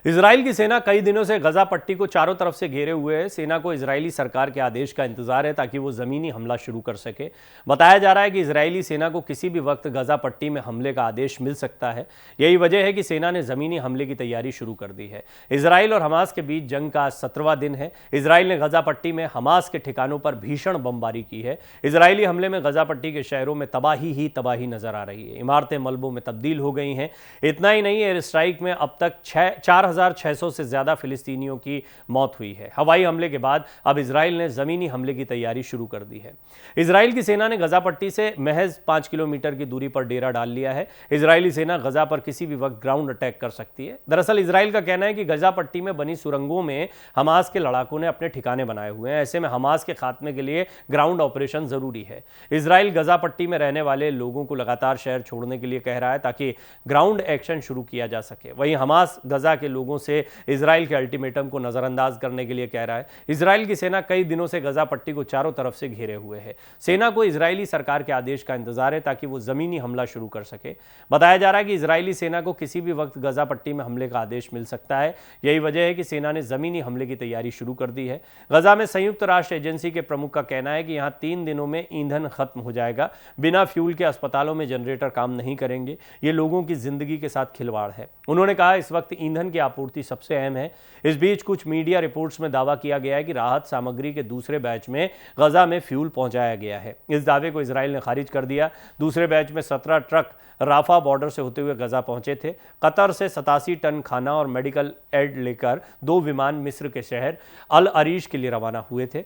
Israel की सेना कई दिनों से गजा पट्टी को चारों तरफ से घेरे हुए है। सेना को इजरायली सरकार के आदेश का इंतजार है ताकि वो जमीनी हमला शुरू कर सके। बताया जा रहा है कि इजरायली सेना को किसी भी वक्त गजा पट्टी में हमले का आदेश मिल सकता है। यही वजह है कि सेना ने जमीनी हमले की तैयारी शुरू कर दी है। इजराइल और हमास के बीच जंग का 17वां दिन है। इजराइल ने गजा पट्टी में हमास के ठिकानों पर भीषण बमबारी की है। इजरायली हमले में गजा पट्टी के शहरों में तबाही ही तबाही नजर आ रही है। इमारतें मलबों में तब्दील हो गई हैं। इतना ही नहीं, एयर स्ट्राइक में अब तक 4,600 से ज्यादा फिलिस्तीनियों की मौत हुई है। हवाई हमले के बाद अब इजराइल ने जमीनी हमले की तैयारी शुरू कर दी है। इजराइल की सेना ने गजा पट्टी से महज 5 किलोमीटर की दूरी पर डेरा डाल लिया है। इजरायली सेना गजा पर किसी भी वक्त ग्राउंड अटैक कर सकती है। दरअसल इजराइल का कहना है कि गजा पट्टी में बनी सुरंगों में हमास के लड़ाकों ने अपने ठिकाने बनाए हुए हैं। ऐसे में हमास के खात्मे के लिए ग्राउंड ऑपरेशन जरूरी है। इजराइल गजा पट्टी में रहने वाले लोगों को लगातार शहर छोड़ने के लिए कह रहा है ताकि ग्राउंड एक्शन शुरू किया जा सके। वहीं हमास गजा के लोगों से इजराइल के अल्टीमेटम को नजरअंदाज करने के लिए कह रहा है। इजराइल की सेना कई दिनों से गजा पट्टी को चारों तरफ से घेरे हुए है। सेना को इजरायली सरकार के आदेश का इंतजार है ताकि वो जमीनी हमला शुरू कर सके। बताया जा रहा है कि इजरायली सेना को किसी भी वक्त गजा पट्टी में हमले का आदेश मिल सकता है। यही वजह है कि सेना ने जमीनी हमले की तैयारी शुरू कर दी है। गजा में संयुक्त राष्ट्र एजेंसी के प्रमुख का कहना है कि यहां 3 दिनों में ईंधन खत्म हो जाएगा। बिना फ्यूल के अस्पतालों में जनरेटर काम नहीं करेंगे। ये लोगों की जिंदगी के साथ खिलवाड़ है। उन्होंने कहा इस वक्त ईंधन की आपूर्ति सबसे अहम है। इस बीच कुछ मीडिया रिपोर्ट्स में दावा किया गया है कि राहत सामग्री के दूसरे बैच में गजा में फ्यूल पहुंचाया गया है। इस दावे को इजराइल ने खारिज कर दिया। दूसरे बैच में 17 ट्रक राफा बॉर्डर से होते हुए गजा पहुंचे थे। कतर से 87 टन खाना और मेडिकल एड लेकर 2 विमान मिस्र के शहर अल अरीश के लिए रवाना हुए थे।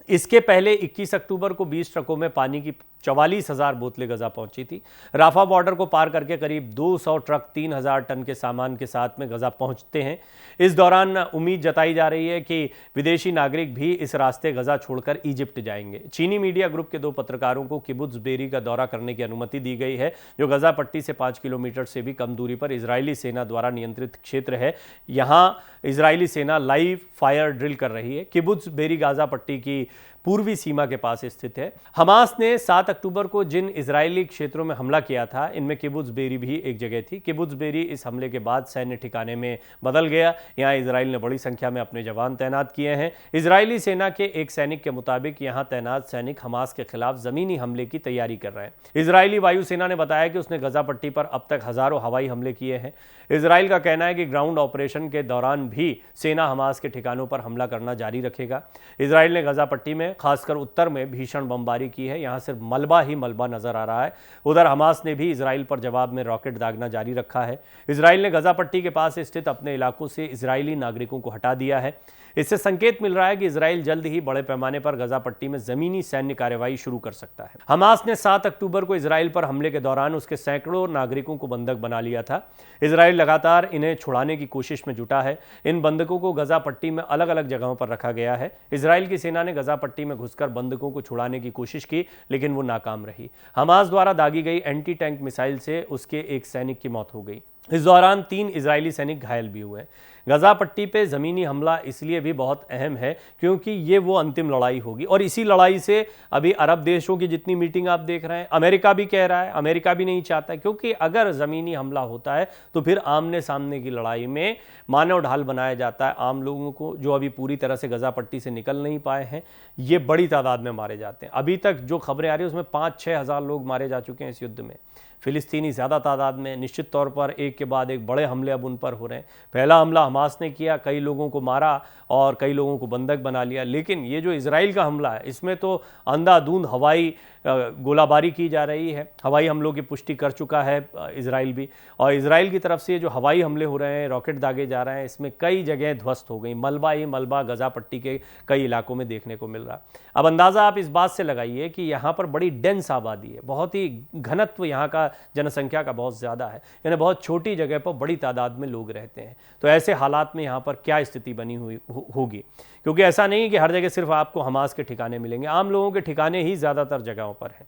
इसके पहले 21 अक्टूबर को 20 ट्रकों में पानी की 44,000 बोतलें गजा पहुंची थी। राफा बॉर्डर को पार करके करीब 200 ट्रक 3,000 टन के सामान के साथ में गजा पहुंचते हैं। इस दौरान उम्मीद जताई जा रही है कि विदेशी नागरिक भी इस रास्ते गजा छोड़कर इजिप्ट जाएंगे। चीनी मीडिया ग्रुप के 2 पत्रकारों को किबुत्ज बेरी का दौरा करने की अनुमति दी गई है, जो गजा पट्टी से 5 किलोमीटर से भी कम दूरी पर इजरायली सेना द्वारा नियंत्रित क्षेत्र है। यहाँ इजरायली सेना लाइव फायर ड्रिल कर रही है। किबुत्ज बेरी गजा पट्टी की पूर्वी सीमा के पास स्थित है। हमास ने 7 अक्टूबर को जिन इजरायली क्षेत्रों में हमला किया था, इनमें किबुत्ज बेरी भी एक जगह थी। किबुत्ज बेरी इस हमले के बाद सैन्य ठिकाने में बदल गया। यहां इजराइल ने बड़ी संख्या में अपने जवान तैनात किए हैं। इजरायली सेना के एक सैनिक के मुताबिक यहां तैनात सैनिक हमास के खिलाफ जमीनी हमले की तैयारी कर रहे हैं। इजरायली वायुसेना ने बताया कि उसने गजा पट्टी पर अब तक हजारों हवाई हमले किए हैं। इजराइल का कहना है कि ग्राउंड ऑपरेशन के दौरान भी सेना हमास के ठिकानों पर हमला करना जारी रखेगा। इजराइल ने गजा पट्टी में खासकर उत्तर में भीषण बमबारी की है। यहां सिर्फ मलबा ही मलबा नजर आ रहा है। उधर हमास ने भी इजराइल पर जवाब में रॉकेट दागना जारी रखा है। इजराइल ने गजा पट्टी के पास स्थित अपने इलाकों से इजरायली नागरिकों को हटा दिया है। इससे संकेत मिल रहा है कि इजराइल जल्द ही बड़े पैमाने पर गजा पट्टी में जमीनी सैन्य कार्रवाई शुरू कर सकता है। हमास ने 7 अक्टूबर को इजराइल पर हमले के दौरान उसके सैकड़ों नागरिकों को बंधक बना लिया था। इजराइल लगातार इन्हें छुड़ाने की कोशिश में जुटा है। इन बंधकों को गजा पट्टी में अलग अलग जगहों पर रखा गया है। इजराइल की सेना ने गजा पट्टी में घुसकर बंधकों को छुड़ाने की कोशिश की, लेकिन वो नाकाम रही। हमास द्वारा दागी गई एंटी टैंक मिसाइल से उसके एक सैनिक की मौत हो गई। इस दौरान 3 इजरायली सैनिक घायल भी हुए। गजा पट्टी पे ज़मीनी हमला इसलिए भी बहुत अहम है क्योंकि ये वो अंतिम लड़ाई होगी और इसी लड़ाई से अभी अरब देशों की जितनी मीटिंग आप देख रहे हैं, अमेरिका भी कह रहा है, अमेरिका भी नहीं चाहता है, क्योंकि अगर ज़मीनी हमला होता है तो फिर आमने सामने की लड़ाई में मानव ढाल बनाया जाता है। आम लोगों को जो अभी पूरी तरह से गजा पट्टी से निकल नहीं पाए हैं, ये बड़ी तादाद में मारे जाते हैं। अभी तक जो खबरें आ रही है उसमें 5-6 हज़ार लोग मारे जा चुके हैं इस युद्ध में। फिलिस्तीनी ज़्यादा तादाद में, निश्चित तौर पर एक के बाद एक बड़े हमले अब उन पर हो रहे हैं। पहला हमला हमास ने किया, कई लोगों को मारा और कई लोगों को बंधक बना लिया, लेकिन ये जो इजराइल का हमला है इसमें तो अंधाधुंध हवाई गोलाबारी की जा रही है। हवाई हमलों की पुष्टि कर चुका है इजराइल भी, और इजराइल की तरफ से जो हवाई हमले हो रहे हैं, रॉकेट दागे जा रहे हैं, इसमें कई जगह ध्वस्त हो गई। मलबा ही मलबा गजा पट्टी के कई इलाकों में देखने को मिल रहा। अब अंदाज़ा आप इस बात से लगाइए कि यहाँ पर बड़ी डेंस आबादी है, बहुत ही घनत्व यहाँ का जनसंख्या का बहुत ज़्यादा है, यानी बहुत छोटी जगह पर बड़ी तादाद में लोग रहते हैं। तो ऐसे हालात में यहाँ पर क्या स्थिति बनी हुई होगी, क्योंकि ऐसा नहीं कि हर जगह सिर्फ आपको हमास के ठिकाने मिलेंगे, आम लोगों के ठिकाने ही ज़्यादातर जगहों पर हैं।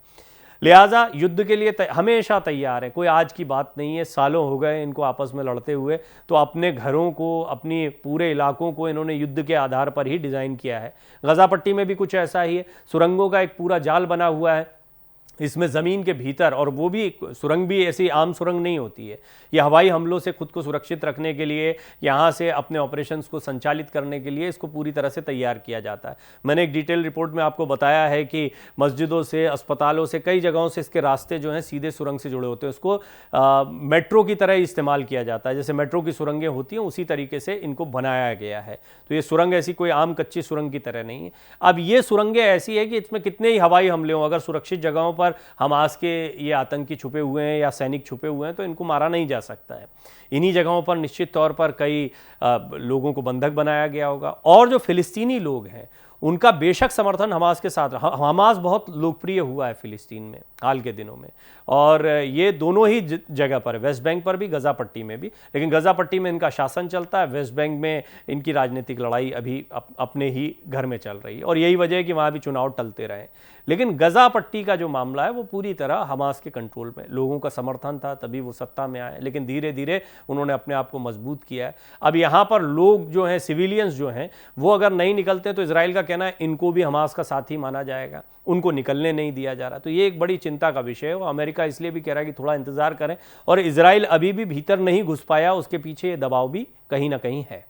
लिहाजा युद्ध के लिए हमेशा तैयार है। कोई आज की बात नहीं है, सालों हो गए इनको आपस में लड़ते हुए। तो अपने घरों को, अपनी पूरे इलाकों को इन्होंने युद्ध के आधार पर ही डिज़ाइन किया है। गजा पट्टी में भी कुछ ऐसा ही है। सुरंगों का एक पूरा जाल बना हुआ है। इसमें ज़मीन के भीतर, और वो भी सुरंग भी ऐसी आम सुरंग नहीं होती है, ये हवाई हमलों से खुद को सुरक्षित रखने के लिए, यहाँ से अपने ऑपरेशंस को संचालित करने के लिए इसको पूरी तरह से तैयार किया जाता है। मैंने एक डिटेल रिपोर्ट में आपको बताया है कि मस्जिदों से, अस्पतालों से, कई जगहों से इसके रास्ते जो हैं सीधे सुरंग से जुड़े होते हैं। उसको मेट्रो की तरह इस्तेमाल किया जाता है, जैसे मेट्रो की सुरंगें होती हैं उसी तरीके से इनको बनाया गया है। तो ये सुरंग ऐसी कोई आम कच्ची सुरंग की तरह नहीं है। अब ये सुरंगें ऐसी है कि इसमें कितने ही हवाई हमले हों, अगर सुरक्षित जगहों पर हमास के ये आतंकी छुपे हुए हैं या सैनिक छुपे हुए हैं तो इनको मारा नहीं जा सकता है। इन्हीं जगहों पर निश्चित तौर पर कई लोगों को बंधक बनाया गया होगा। और जो फिलिस्तीनी लोग हैं उनका बेशक समर्थन हमास के साथ रहा। हमास बहुत लोकप्रिय हुआ है फिलिस्तीन में हाल के दिनों में, और ये दोनों ही जगह पर, वेस्ट बैंक पर भी, गजा पट्टी में भी। लेकिन गजा पट्टी में इनका शासन चलता है, वेस्ट बैंक में इनकी राजनीतिक लड़ाई अभी अपने ही घर में चल रही है, और यही वजह है कि वहाँ भी चुनाव टलते रहे। लेकिन गजा पट्टी का जो मामला है वो पूरी तरह हमास के कंट्रोल में, लोगों का समर्थन था तभी वो सत्ता में आए, लेकिन धीरे धीरे उन्होंने अपने आप को मजबूत किया है। अब यहाँ पर लोग जो हैं, सिविलियंस जो हैं, वो अगर नहीं निकलते तो इजराइल का कहना है इनको भी हमास का साथी माना जाएगा, उनको निकलने नहीं दिया जा रहा। तो ये एक बड़ी चिंता का विषय है। वो अमेरिका इसलिए भी कह रहा है कि थोड़ा इंतजार करें, और इजराइल अभी भी भीतर नहीं घुस पाया, उसके पीछे ये दबाव भी कहीं ना कहीं है।